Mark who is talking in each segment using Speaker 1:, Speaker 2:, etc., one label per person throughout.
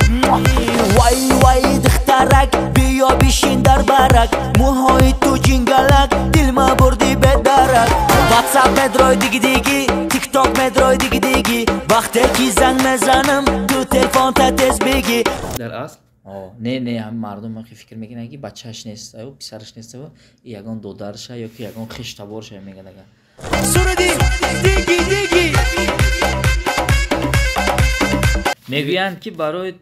Speaker 1: وای وای دخترک بیا بشین در برک موهای تو جنگلک دل ما بردی به درک واتساپ مدروی دیگی دیگی تیک تاک مدروی دیگی دیگی وقتی که زنگ میزنم تو تلفن تا تز بگی
Speaker 2: در اصل
Speaker 3: نه هم مردم که فکر میکنن که بچه‌اش نیست و پسرش نیست و یگان دودرشه یا که یگان خشتبارشه میگن اگر
Speaker 1: سردی دیگی دیگی
Speaker 3: میگویند که برای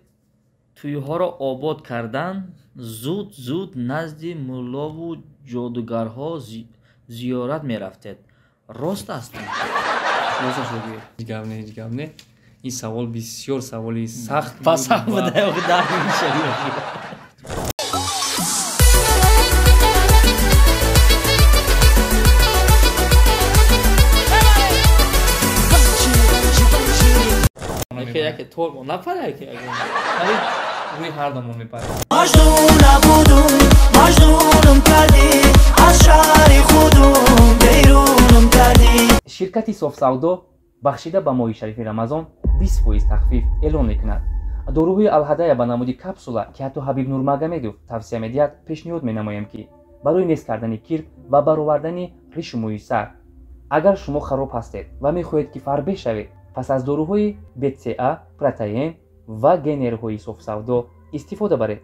Speaker 3: تویها را آباد کردن زود نزد ملا و جادوگرها زیارت میرفتید راست است؟
Speaker 2: راستش رو هیچ گپ نه این سوال بسیار سوالی سخت
Speaker 3: پس هم بوده اگه در میشه یکی طور نپره که
Speaker 2: ولی روی هر دومون میپره
Speaker 1: مجنون نبودم مجنونم کردی از شهر خودم بیرونم کردی
Speaker 2: شرکتی صاف سودا بخشیده به ماه شریف رمضان 20% تخفیف اعلان میکند. داروهای الهدایه به نمود کپسولا که حتی حبیب نورمگомедов توصیه میدهد پیشنهاد مینمایم که برای نیست کردن کیر و برآوردن ریش موی سر اگر شما خراب هستید و میخواهید که فربه شوید پس از داروهای BCA، پروتئین و گنرهای صاف سودا استفاده برید.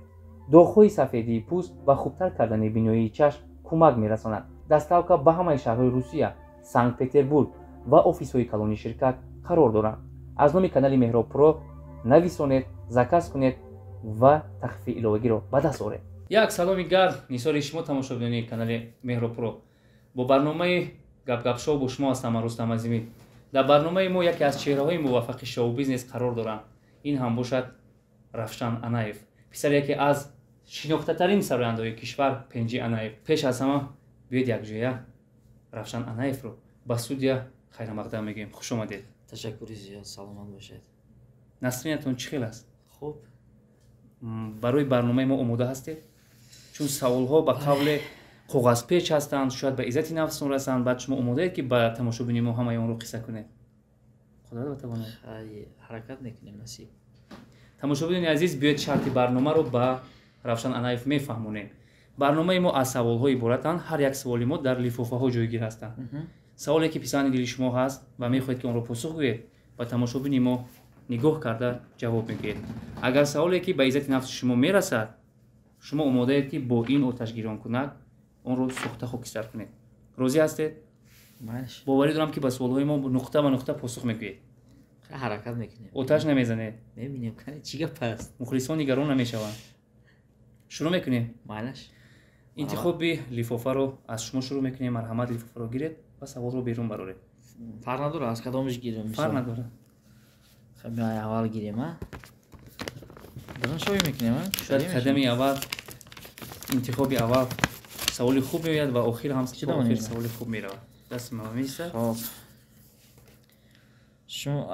Speaker 2: داغ‌های سفیدی پوست و خوبتر کردن بینایی چشم کمک میرساند. دستاوکا به همه شهرهای روسیه، سنت پتربورگ و آفیس‌های کلانی شرکت قرار دارند. از نام کانال مهراب پرو نویسونید، زاکاز کنید و تخفیف الهگی را به دست آورید. یک سلامی گرم نثار شما تماشاگران کانال مهراب پرو. با برنامه گپ شو با شما هستم رستم عظیمی. در برنامه ما یکی از چهره‌های موفق شو بیزنس قرار دارند. این هم باشد رفشان انایف، پسر یکی از شناخته‌ترین سراینده‌های کشور پنجی انایف. پیش از همه بیاید یک جویا رفشان انایف رو با استودیو خیر مقدم میگیم. خوش اومدید.
Speaker 3: تشکر زیاد، سلامت باشید.
Speaker 2: نسرینتون چه خیلی است؟
Speaker 3: خوب.
Speaker 2: برای برنامه ما آماده هستید؟ چون سوال‌ها با قول کاغذ پیچ هستند، شاید به عزت نفستون رسند. بعد شما آماده اید که با تماشاگران ما همه اون رو قصه کنید. خدا بتواند.
Speaker 3: حرکت نکنیم نصیب.
Speaker 2: تماشاگران عزیز بیاید شرط برنامه رو با رفشان انایف میفهمونیم. برنامه ما از سوال‌ها عبارتند. هر یک سوال ما در لفافه‌ها جایگیر هستند. سوالی که پسند دل شما هست و میخواهید که اون رو پاسخ بدید با تماشاگران ما نگاه کرده جواب میگید. اگر سوالی که به عزت نفس شما میرسد شما آماده اید که با این آتش گیران کنک اون رو سوخته خاکستر کنید. راضی هستید؟ باوری دارم که با سوال‌های ما نقطه به نقطه پاسخ میگید.
Speaker 3: حرکت میکنیم.
Speaker 2: آتش نمیزنه.
Speaker 3: نمی‌بینیم کنه چی گپ است.
Speaker 2: مخلصان نگران نمیشوند. شروع میکنیم.
Speaker 3: مالش.
Speaker 2: انتخاب لفافه رو از شما شروع میکنیم. مرحمت لفافه رو گیرید و سوال رو بیرون برارید.
Speaker 3: فرق نداره از کدامش گیریم.
Speaker 2: فرق نداره.
Speaker 3: خب اول گیریم ها. برام شوی میکنیم ها.
Speaker 2: شاید قدم اول انتخاب اول سوال خوب میاد و آخر هم آخر سوال خوب میره. دست ما میسه.
Speaker 3: خب شما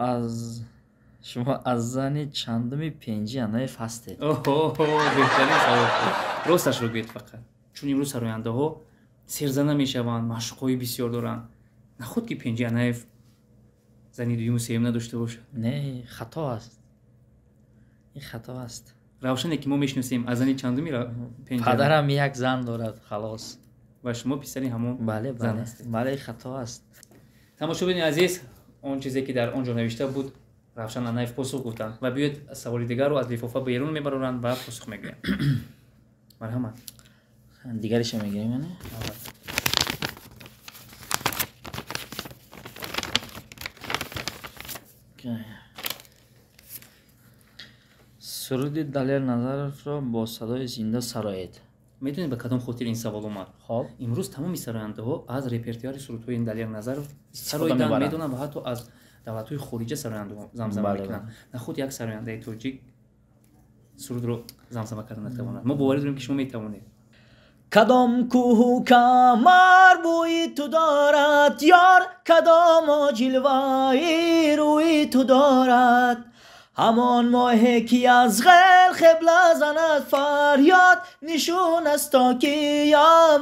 Speaker 3: از زن چندمی پنجی انایف هستید؟
Speaker 2: بهترین سوال. راستش رو بگید فقط. چون امروز سراینده ها سرزنده میشوند، مشق‌های بسیار دارند. نخود که پنجی انایف زنی دویم و سوم نداشته باشه.
Speaker 3: نه خطا است. این خطا است.
Speaker 2: روشنه که ما میشناسیم از زنی چندمی پنجی.
Speaker 3: پدرم یک زن دارد خلاص.
Speaker 2: و شما پسری همون زن هستید.
Speaker 3: بله خطا است.
Speaker 2: تماشاگران عزیز اون چیزی که در اونجا نوشته بود رفشان انایف پاسخ گفتند و بیاید سوال دیگر رو از لفافه بیرون میبرند و پاسخ میگیرند. مرحمت.
Speaker 3: دیگرش میگیریم نه؟ سرود دلیل نظرت را با صدای زنده سرایید.
Speaker 2: میدونید به کدام خاطر این سوال اومد؟
Speaker 3: خب
Speaker 2: امروز تمام سراینده ها از رپرتوار سرودهای این دلیل نظر سراییدن میدونن و حتی از دولت‌های خارجی سراینده زمزمه میکنن. نه خود یک سراینده تاجیک سرود رو زمزمه کردن نتواند. ما باور داریم که شما میتوانید.
Speaker 1: کدام کوه کمر بوی تو دارد یار کدام جلوه روی تو دارد
Speaker 3: همان ماهی که از غل خبله زند فریاد نشون است تا که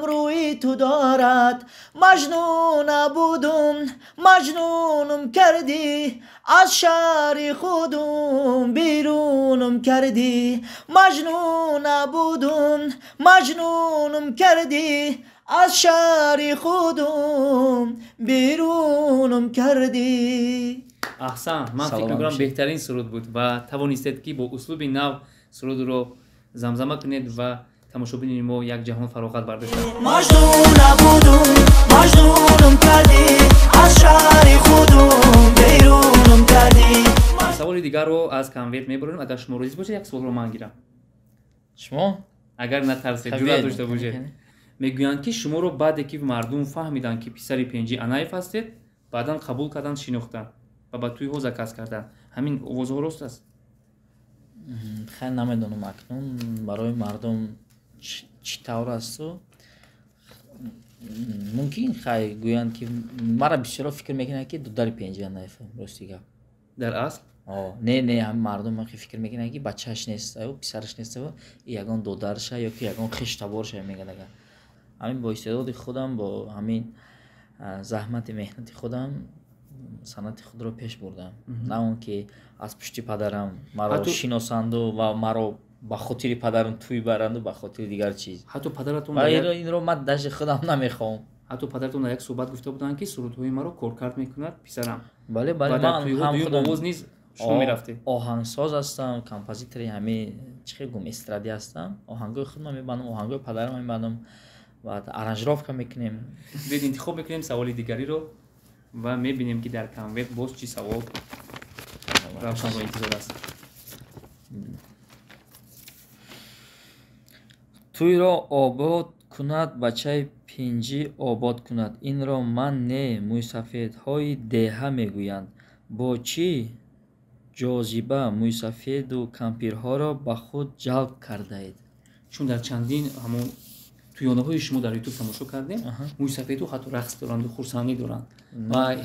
Speaker 3: روی تو دارد مجنون بودم مجنونم کردی از شهر خودم بیرونم کردی مجنون بودم مجنونم کردی از شهر خودم بیرونم کردی.
Speaker 2: احسن. من فکر می‌کنم بهترین سرود بود و توانستید که با اسلوب نو سرود رو زمزمه کنید و تماشابین ما یک جهان فراغت برداشت.
Speaker 1: مجنون بودم مجنونم کردی از شهر خودم بیرونم کردی.
Speaker 2: سوال دیگر رو از کانورت میبریم. اگر شما روزی باشه یک سوال رو من گیرم.
Speaker 3: شما
Speaker 2: اگر نترسید جرأت داشته باشید. میگویند که شما رو بعد که مردم فهمیدن که پسر پنجی انایف هستید بعداً قبول کردن شناختن و با توی حوزه کس کردن. همین اوضاع درست است؟
Speaker 3: خیلی نمیدونم اکنون برای مردم چی طور است و ممکن خیلی گویند که مرا بسیار فکر میکنه که دختر پنجی انایف راستی گپ
Speaker 2: در اصل
Speaker 3: نه هم مردم فکر میکنه که بچه‌اش نیست و پسرش نیست و یگان دخترشه یا که یگان خشتبارشه میگن. همین با استعداد خودم با همین زحمت مهنت خودم صنعت خود رو پیش بردم. نه اون که از پشت پدرم مرا شناسند و مرا با خاطر پدرم توی برند و با خاطر دیگر چیز.
Speaker 2: حتی پدرتون
Speaker 3: این رو من دست خودم نمیخوام.
Speaker 2: حتی پدرتون در یک صحبت گفته بودن که سرودهای ما رو کارکرد میکند پسرم.
Speaker 3: بله من هم خودم
Speaker 2: آواز نیز شما میرفته.
Speaker 3: آهنگساز هستم، کمپوزیتور همه چه گم استرادی هستم. آهنگای خودم میبندم، آهنگای پدرم میبندم و آرنجراف میکنیم.
Speaker 2: بید انتخاب میکنیم سوال دیگری رو و میبینیم که در کانورت باز چی سوال رفتن رو انتظار است.
Speaker 3: توی را آباد کند بچه پنجی آباد کند این را من نه موی سفید های دهه میگویند با چی جاذبه موی سفید و کمپیرها را به خود جلب کرده اید.
Speaker 2: چون در چندین همون تویانه های شما در یوتیوب تماشا کردیم موی سفید و حتی رقص دارند و خرسندی دارند و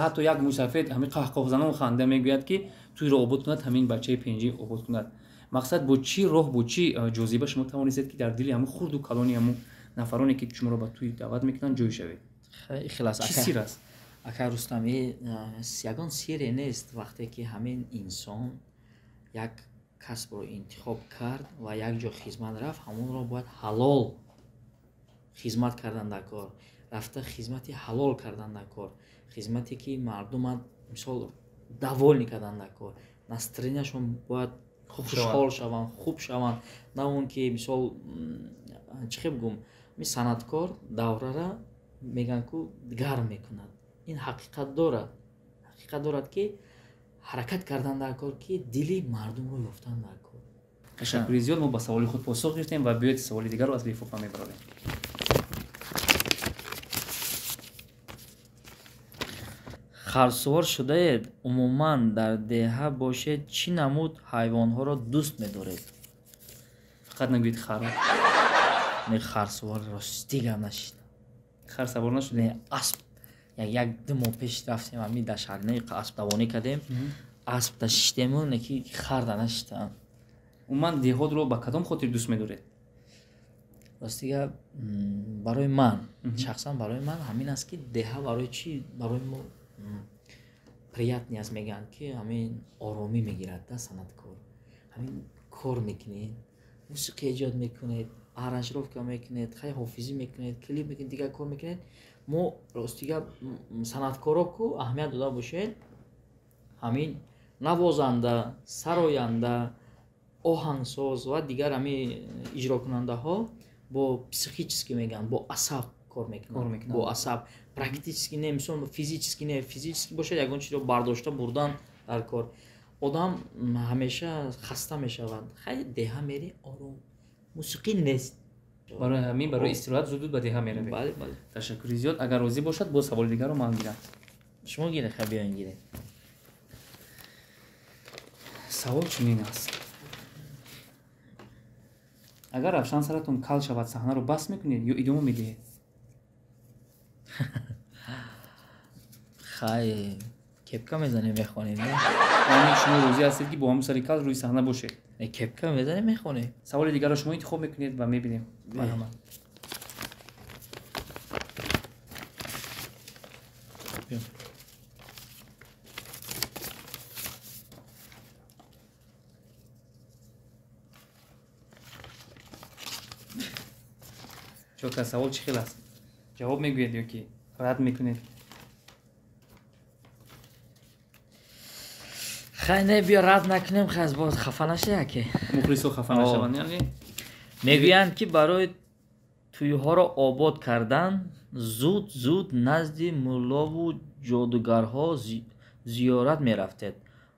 Speaker 2: حتی یک موی سفید همین قهقه زنان و خنده میگوید که توی را آباد کند همین بچه پنجی آباد کند. مقصد با چی راه با چی جاذبه شما توانید که در دل همون خرد و کلانی همون نفرانی که شما را به توی دعوت میکنن جوی شوید.
Speaker 3: خلاص
Speaker 2: چی سیر است؟
Speaker 3: اکا رستمی یگان سیر نیست وقتی که همین انسان یک کسب رو انتخاب کرد و یک جا خدمت رفت همون را باید حلال خدمت کردن در کار رفته خدمتی حلال کردن در کار خدمتی که مردم مثال دوال کردن در کار نسترینشون باید خوشحال شوند خوب شوند نه اون که مثال چه بگم می صنعتکار دوره را میگن که گرم میکند این حقیقت دارد که حرکت کردن در کار که دلی مردم رو یافتن در کار.
Speaker 2: تشکر زیاد. ما با سوال خود پاسخ گرفتیم و بیاید سوال دیگر رو از لیفوفا میبریم.
Speaker 3: خرسوار شده اید عموما در دهه باشه چی نمود حیوان ها را دوست می‌دارید؟
Speaker 2: فقط نگویید خر.
Speaker 3: نه خرسوار راستی گم نشید.
Speaker 2: خر سوار نشد؟
Speaker 3: نه اسب. یک دو ماه پیش رفتیم همین در شهرنه اسب دوانی کردیم. اسب داشتیم نه که خر نشدن.
Speaker 2: عموما دهات رو با کدام خاطر دوست می‌دارید؟
Speaker 3: راستی برای من شخصا برای من همین است که دهه برای چی برای ما پریات نیاز میگن که همین آرامی میگیرد در صنعتکار همین کار میکنید موسیقی ایجاد میکنید آرنجراف میکنید خیلی حافظی میکنید کلیپ میکنید دیگه کار میکنید ما راستی صنعتکارا کو اهمیت داده باشید همین نوازنده سراینده آهنگساز و دیگر همین اجرا کننده ها با پسیخیچسکی میگن با عصب کار میکنن با عصب پرکتیسکی نه مثلا فیزیکی باشه یگان چیز رو برداشته بردن در کار آدم همیشه خسته میشود خیلی دهه میری آروم موسیقی نیست
Speaker 2: برای همین برای استراحت زود به دهه میره.
Speaker 3: بله
Speaker 2: تشکر زیاد. اگر راضی باشد با سوال دیگر رو من گیرم.
Speaker 3: شما گیره خیلی بیاین گیره.
Speaker 2: سوال چنین است: اگر افشان سرتون کل شود صحنه رو بس میکنید یا ادامه میدهید؟
Speaker 3: خیلی کپکا میزنی میخونی نه؟
Speaker 2: یعنی شما روزی هستید که با هم سر کار روی صحنه باشید.
Speaker 3: کپکا میزنی میخونی.
Speaker 2: سوال دیگر رو شما انتخاب میکنید و میبینیم. مرحبا. چون سوال چی خیلی است؟ جواب میگوید یا که رد میکنید؟
Speaker 3: خیلی نه بیا رد نکنیم خیلی باز خفه نشه که
Speaker 2: مخلص و خفه نشوند. یعنی
Speaker 3: میگویند که برای تویها را آباد کردن زود نزد ملا و جادوگرها زیارت میرفتید.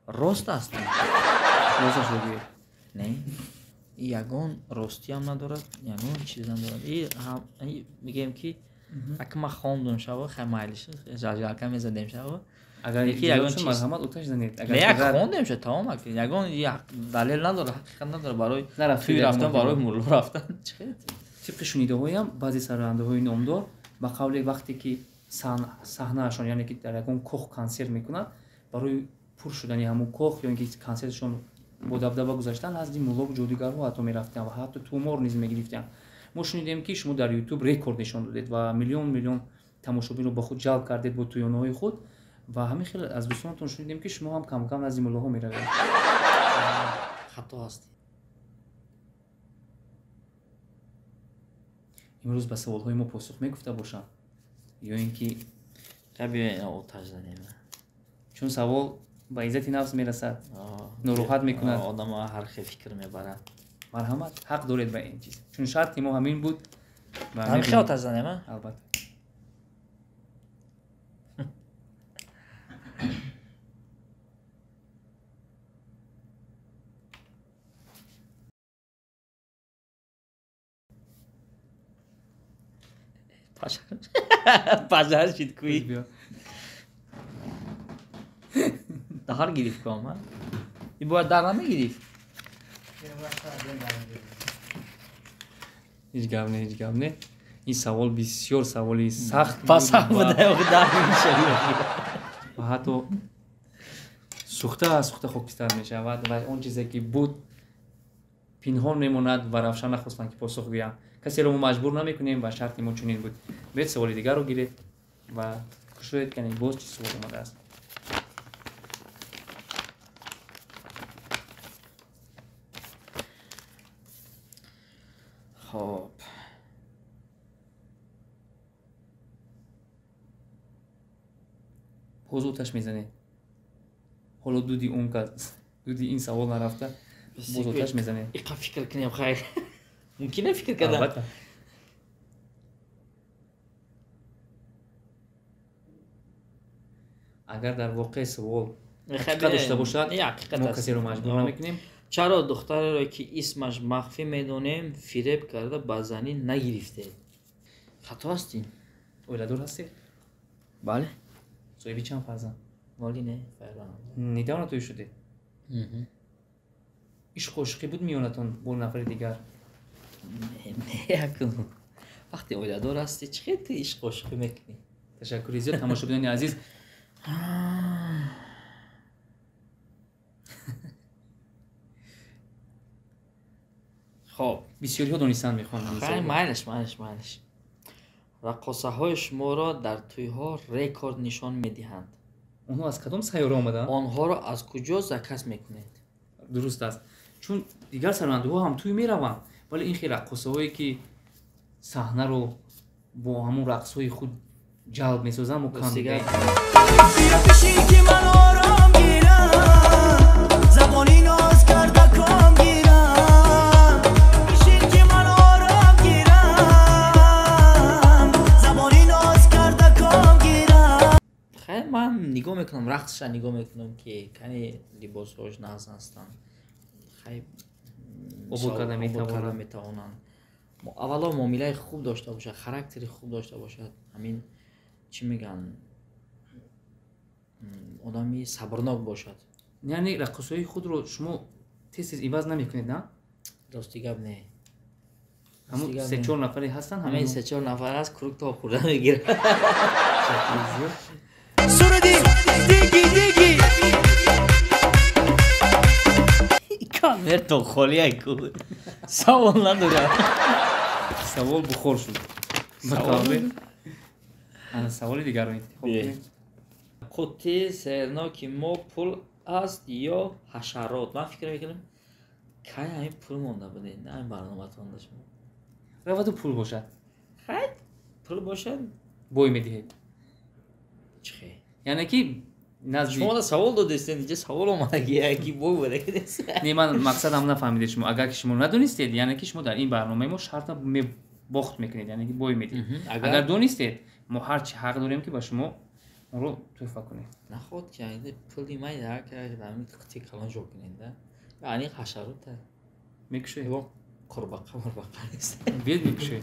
Speaker 3: راست است؟
Speaker 2: راستش رو بگید.
Speaker 3: نه یگان راستی هم ندارد، یگان چیز هم دارد. این میگیم که اگه ما خواندم شبا خیلی مایلش جلجلکه میزدیم شبا
Speaker 2: اگر یگان چیز مرحمت اوتش زنید.
Speaker 3: نه یک خواندیم شد تمام اکل یگان دلیل نداره، حقیقت نداره برای توی رفتن برای ملا رفتن.
Speaker 2: طبق شنیده هایم بعضی سرانده های نامدار با قول وقتی که صحنه اشان یعنی که در یگان کخ کنسرت میکنند برای پر شدن همون کخ یا اینکه کنسرتشون با دبدبه گذاشتن از این ملا و جادوگرها حتی میرفتن و حتی تومار نیز میگرفتن. ما شنیدیم که شما در یوتیوب رکورد نشون دادید و میلیون تماشاچی رو با خود جلب کردید با تویانه‌های خود و همین خیلی از دوستانتون شنیدیم که شما هم کم کم از این ملاها میروید.
Speaker 3: خطا هستی.
Speaker 2: امروز به سوال‌های ما پاسخ میگفته باشم یا اینکه
Speaker 3: قبیل آتش زنیم
Speaker 2: چون سوال با عزت نفس میرسد ناراحت میکند
Speaker 3: آدم هر خیلی فکر میبرد.
Speaker 2: مرحمت حق دارید به این چیز چون شرط ما همین بود و
Speaker 3: هم خیلی آتش زنیم
Speaker 2: البته
Speaker 3: پاشر شد کوی دهار گرفت کام ها این باید در نمیگرفت
Speaker 2: هیچ گم نه این سوال بسیار سوالی سخت
Speaker 3: پس هم بده و در میشه
Speaker 2: و حتی سوخته خاکستر می شود و اون چیزی که بود پنهان میماند و روشن نخواستن که پاسخ گویم. کسی رو ما مجبور نمیکنیم و شرط ما چنین بود. باید سوال دیگر رو گیرید و شاید کنید باز چی سوال اومده است.
Speaker 3: خب
Speaker 2: باز اوتش میزنه. حالا دودی اون کس دودی این سوال نرفته باز اوتش میزنه.
Speaker 3: ایقا فکر کنیم خیر ممکنه فکر کردم.
Speaker 2: البته اگر در واقع سوال حقیقت داشته باشد ما کسی رو مجبور نمیکنیم.
Speaker 3: چرا دختری را که اسمش مخفی میدونیم فریب کرده به زنی نگرفته؟ خطا هستیم.
Speaker 2: اولادور هستی؟
Speaker 3: بله.
Speaker 2: صاحبی چند فرزند؟
Speaker 3: والی نه فرزند.
Speaker 2: ندانه توی شده؟ عشق و عشقی بود میونتون با نفر دیگر؟
Speaker 3: نه یکم وقتی اولادور هستی چه تو عشق و عشقی میکنی؟
Speaker 2: تشکر زیاد تماشاگران عزیز.
Speaker 3: خب
Speaker 2: بسیاری ها دانستن میخوان.
Speaker 3: خیلی مایلش رقاصه های شما را در توی ها رکورد نشان میدهند.
Speaker 2: اونها از کدام سیاره آمدن؟
Speaker 3: آنها را از کجا زکس میکنید؟
Speaker 2: درست است چون دیگر سرانده ها هم توی میروند ولی این خیلی رقاصه هایی که صحنه رو با همون رقص های خود جلب میسازن و کم دیگه بیا پیشی که من آرام گیرم زبانی ناز کرده کام گیرم پیشی که من آرام گیرم زبانی ناز کرده کام گیرم.
Speaker 3: خیلی من نگاه میکنم رقصش نگاه میکنم که کنی لباس هاش ناز هستن خیلی
Speaker 2: عبور کرده
Speaker 3: میتوانن. اولا معامله خوب داشته باشه خاراکتر خوب داشته باشه همین چی میگن آدمی صبرناک باشد.
Speaker 2: یعنی رقصهای خود رو شما تیز عوض نمیکنید نه؟
Speaker 3: راستی گپ نه
Speaker 2: همون 3-4 نفری هستن
Speaker 3: همین 3-4 نفر از کروک تا خورده میگیره.
Speaker 1: سرودی دیگی دیگی
Speaker 3: کامر تو خالی کو سوال نداره
Speaker 2: سوال بخور شد مطابق انا سوال دیگر رو انتخاب کنیم
Speaker 3: قطعه سرناک ما پول است یا حشرات من فکر میکنم کی همین پول مونده بوده نه این برنامه تون داشت
Speaker 2: رواد پول باشد
Speaker 3: خیلی پول باشد
Speaker 2: بوی میدهید
Speaker 3: چه
Speaker 2: یعنی که نزدیک
Speaker 3: شما سوال دادستین اینجا سوال اومده که یکی بوی بوده که
Speaker 2: نه من مقصد هم نفهمیده شما اگر که شما ندونستید یعنی که شما در این برنامه ما شرط باخت میکنید یعنی که بوی میدید اگر دونستید ما هر چی حق داریم که با شما اون رو توفیق کنید
Speaker 3: نخواد که این پولی مای در کرده همین قطعه کلان جو کنید یعنی حشرات
Speaker 2: میکشه
Speaker 3: با قرباقه نیست
Speaker 2: بید میکشه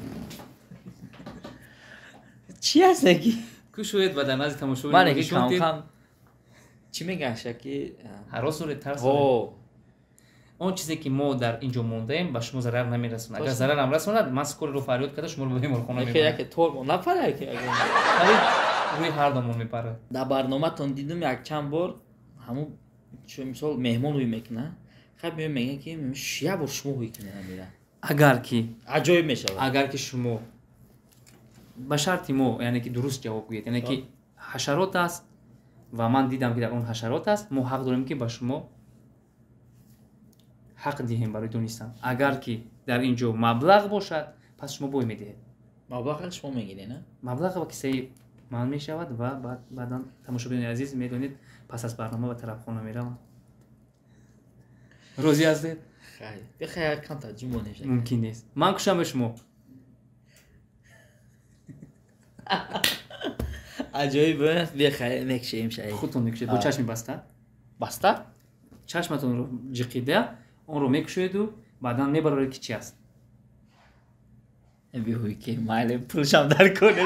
Speaker 3: چی هست نگی
Speaker 2: که شاید و در نزد تماشاگران
Speaker 3: من اگه کم چی میگن شکی
Speaker 2: هراس و ترس اون چیزی که ما در اینجا مونده ایم به شما ضرر نمیرسونه اگر ضرر هم رسوند من سکول رو فریاد کرده شما رو به بیمارخانه میبرم
Speaker 3: که طور نپره که
Speaker 2: روی هر دامون میپره
Speaker 3: در برنامه تون دیدم یک چند بار همون چه مثال مهمون روی میکنه خیلی میگن که شیعه بار شما روی کنه نمیره
Speaker 2: اگر که
Speaker 3: عجایب میشه
Speaker 2: اگر که شما به شرط ما یعنی که درست جواب بگید یعنی که حشرات است و من دیدم که در اون حشرات است ما حق داریم که به شما حق دهیم برای دونستن اگر که در اینجا مبلغ باشد پس شما بوی میدهید
Speaker 3: مبلغ شما میگیری نه
Speaker 2: مبلغ با کسی من میشود و بعدا تماشاگران عزیز میدونید پس از برنامه به طرف خانه میرم روزی هستید
Speaker 3: خیلی بخیر کم ترجمه نشه
Speaker 2: ممکن نیست من کشم به شما
Speaker 3: عجایب بخیر میکشیم شاید
Speaker 2: خودتون میکشید با چشم بسته
Speaker 3: بسته
Speaker 2: چشمتون رو جقیده اون رو میکشید و بعدا میبرید که چی است
Speaker 3: بیهوی که مایل پولشم در کنه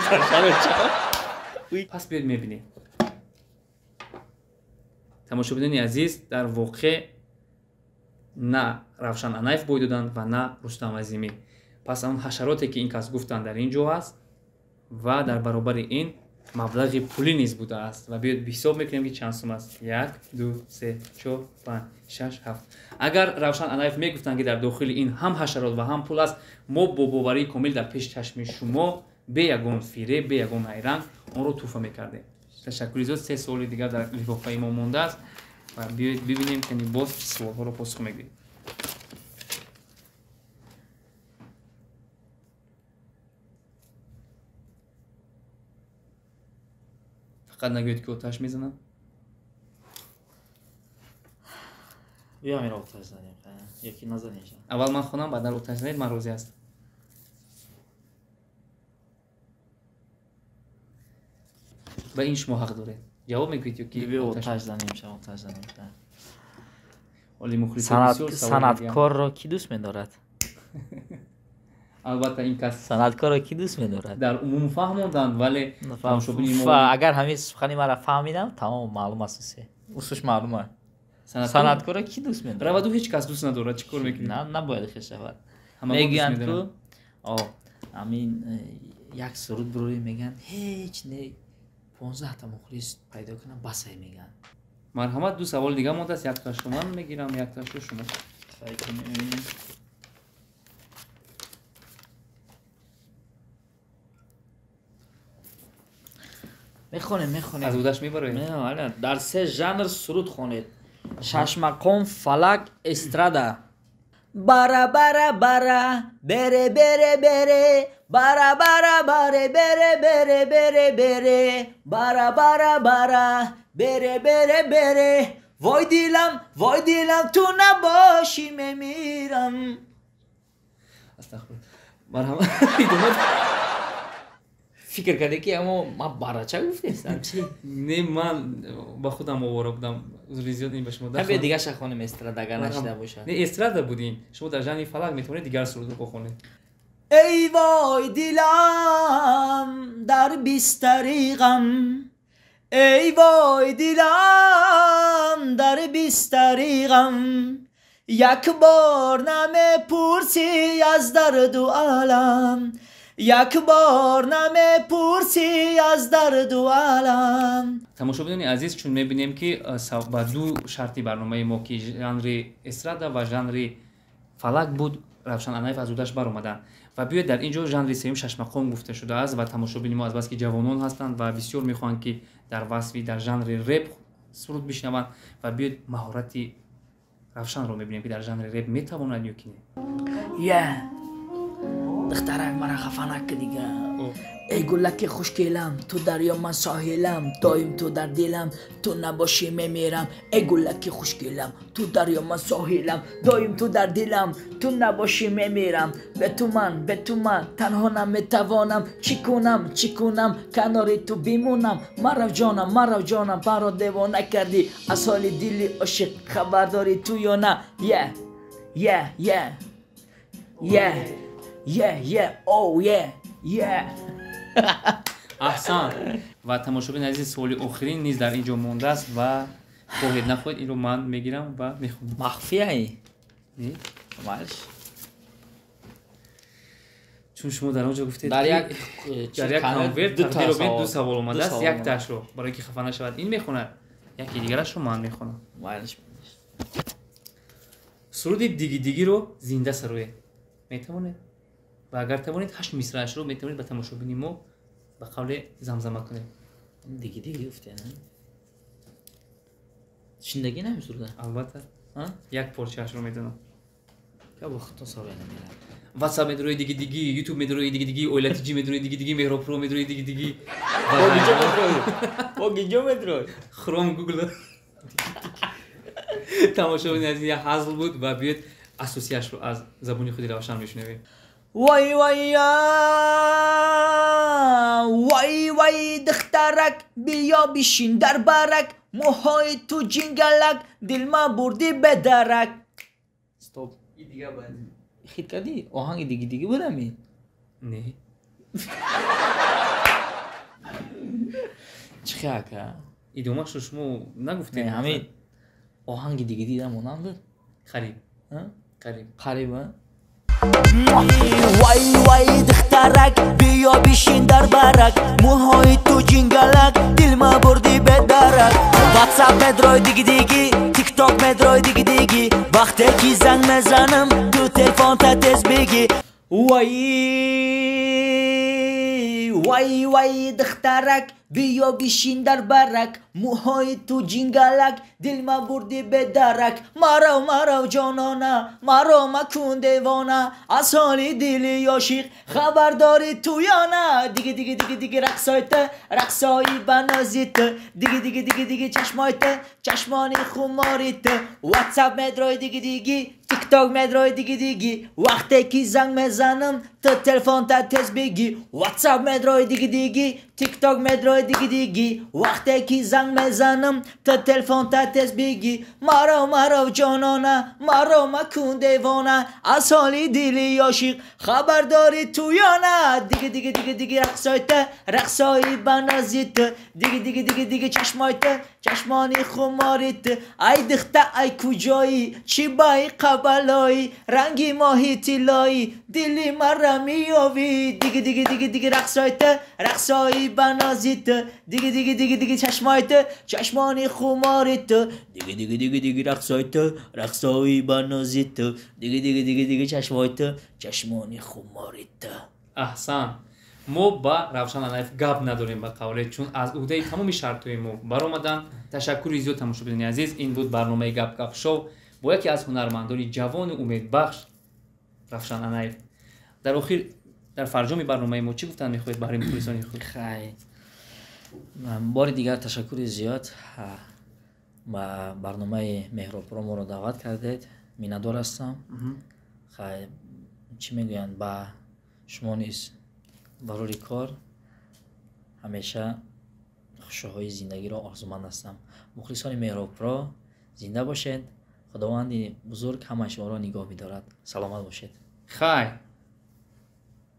Speaker 2: پس بیاید میبینید تماشاگران عزیز در واقع نه روشن انایف بوی دادند و نه رستم عظیمی پس اون حشراتی که این کس گفتن در اینجا هست و در برابر این مبلغ پولی نیز بوده است و بیاید حساب میکنیم که چند سوم است 1 2 3 4 5 6 7 اگر روشن انایف میگفتن که در داخل این هم حشرات و هم پول است ما با باوری کامل در پیش چشم شما به یگان فیره به یگان ایران اون رو توفه میکردیم تشکر زیاد 3 سوال دیگر در لفافه ما مونده است و بیاید ببینیم که باز سوال ها رو پاسخ میدیم فقط نگوید که آتش میزنم
Speaker 3: بیا میره آتش زنیم یکی نزنیش
Speaker 2: اول من خونم بعد در آتش زنید من روزی هستم و این شما حق داره جواب میگوید که
Speaker 3: بیا آتش زنیم
Speaker 2: ولی مخلص
Speaker 3: صنعتکار را کی دوست می‌دارد
Speaker 2: البته این کس
Speaker 3: صنعتکار را کی دوست می‌دارد
Speaker 2: در عموم فهموندند ولی
Speaker 3: اگر همین سخنی مرا فهمیدم تمام معلوم است اصلش معلومه صنعتکار را کی دوست می‌دارد
Speaker 2: روادو هیچ کس دوست نداره چیکار می‌کنی
Speaker 3: نه نباید خیلی شود
Speaker 2: میگن
Speaker 3: تو همین یک سرود بروی میگن هیچ نه 15 تا مخلص پیدا کنم بس میگن
Speaker 2: مرحمت دو سوال دیگه مونده است یک تا شما میگیرم یک تا شما
Speaker 3: خیلی کنیم میخونیم
Speaker 2: از بودش میبرید
Speaker 3: نه در 3 ژانر سرود خوانید شش مقام فلک استرادا
Speaker 1: bara bara bara bere bere bere bara bara bare bere bere bere bere bara bara bara bere bere bere وای دیلم تو نباشی میمیرم
Speaker 2: استغفر مرحبا
Speaker 3: فکر کرده که اما من براچه گفتم چی
Speaker 2: نه من با خودم آواره بودم زیاد این به شما
Speaker 3: هم دیگه خانم استراد اگر نشده باشه
Speaker 2: نه استراد بودین شما در جنگ فلک میتونید دیگر سرود رو بخونید
Speaker 1: ای وای دیلم در بستری غم ای وای دیلم در بستری غم یک بار نمی پرسی از درد و علم
Speaker 3: یک بار نمیپرسی از درد و علم.
Speaker 2: тамошобинони азиз чун мебинем ки ба ду шарти барномаи мо ки жанри эстрада ва жанри фалак буд, Равшан Анаев аз удаш баромаданд ва биёед дар ин ҷо жанри сеюм шашмақом гуфта шудааст ва тамошобини мо азбаски ҷавонон ҳастанд ва бисёр мехоҳанд ки дар васфи дар жанри реп суруд бишнаванд ва биёед маҳорати Равшанро мебинем ки дар жанри реп метавонад ё ки не.
Speaker 3: دخترک مرا خفه نکن دیگه. ای گلک خوشگلم تو دریا من ساحلم، دایم تو در دلم، تو نباشی میمیرم. ای گلک خوشگلم تو دریا من ساحلم، دایم تو در دلم، تو نباشی میمیرم. به تو من تنها نمیتوانم، چی کنم کنار تو بمونم. مرا جانم برا دیوانه کردی، از حال دلی عاشق خبر داری تو یا نه؟
Speaker 2: аҳсан ва тамошобини азиз, суоли охирин низ дар ин ҷо мондааст ва хоҳед нахоҳед инро ман мегирам ва мехонам.
Speaker 3: махфияи малш
Speaker 2: чун шумо дар он ҷо гуфтед
Speaker 3: дар як
Speaker 2: конверт тақдиро бед ду савол омадааст, якташро барои ки хафа нашавад ин мехонад, яки дигарашро ман мехонам. суруди дигидигиро зинда сароед метавонед ва агар тавонед 8 мисраашро метавонед ба тамошобини мо ба қавле замзама кунед.
Speaker 3: диги гуфте не шиндаги намесурда
Speaker 2: албатта як порчаашро медонам.
Speaker 3: ка вақтон савол намерам.
Speaker 2: WhatsApp медрои дигидиги, YouTube медрои дигидиги, ойлатиҷи медрои дигидиги, меҳробро медрои дигидиги,
Speaker 3: огиҷо медрои
Speaker 2: Chrome, Google. тамошобини азиз, як ҳазл буд ва биёед асосиашро аз забони худи Равшан мешунавем.
Speaker 3: وای دخترک بیا بشین در برک، موهای تو جنگلک دل ما بردی به درک. استوب این دیگه باید خیلی کردی آهنگ دیگه بودم این
Speaker 2: نه
Speaker 3: چه خیلی که
Speaker 2: ایدومه شما نگفتید
Speaker 3: همین آهنگ دیگه مونم بود قریب
Speaker 1: وای دخترک بیا بشین در برک، موهای تو جنگلک دل ما بردی به درک. واتساپ مدروی دیگی تیک تاک مدروی دیگی وقتی که زنگ میزنم تو تلفن تا تز بگی.
Speaker 3: وای دخترک بیا بشین در برک، موهای تو جنگلک دل ما بردی به درک. مرا جانانه مرا مکن دیوانه، از حال دلی عاشق خبر داری تو یا نه؟ دیگه رقصایی بنازیت، دیگه چشمانی خماریت. واتساپ مدروی دیگی تیک تاک مدروی دیگی وقتی که زنگ میزنم تو تلفن تا تز بگی. واتساپ مدروی دیگی تیک تاک مدروی دیگی وقتی که زنگ میزنم تو تلفن تا تز بگی. مرا جانانه مرا مکن دیوانه، از حال دلی عاشق خبر داری تو یا نه؟ دیگه رقصایی بنازیت، دیگه چشمانی خماریت. ای دختر ای کجایی چی بای قبلایی، رنگی ماهی تیلایی دلی مرا میابی. دیگه رقصایی بنازیت، دیگه چشمانی خماریت. دیگه رقصایی بنازیت، دیگه چشمانی خماریت.
Speaker 2: احسن. мо ба Равшан Анаев гап надорем ба қавле, чун аз уҳдаи тамоми шартҳои мо баромаданд. ташаккури зиёд тамошобини азиз, ин буд барномаи гап шоу бо яке аз ҳунармандони ҷавону умедбахш Равшан Анаев. дар охир дар фарҷоми барномаи мо чӣ гуфтан мехоҳед баҳри мухлисони худ?
Speaker 3: бори дигар ташаккури зиёд ба барномаи Меҳробро моро даъват кардед, миннатдор ҳастам. чӣ мегӯянд ба шумо низ барори кор ҳамеша хушиҳои зиндагиро орзуманд ҳастам. мухлисони Меҳробро зинда бошед. худованди бузург ҳамаи шуморо нигоҳ медорад. саломат бошед.
Speaker 2: хай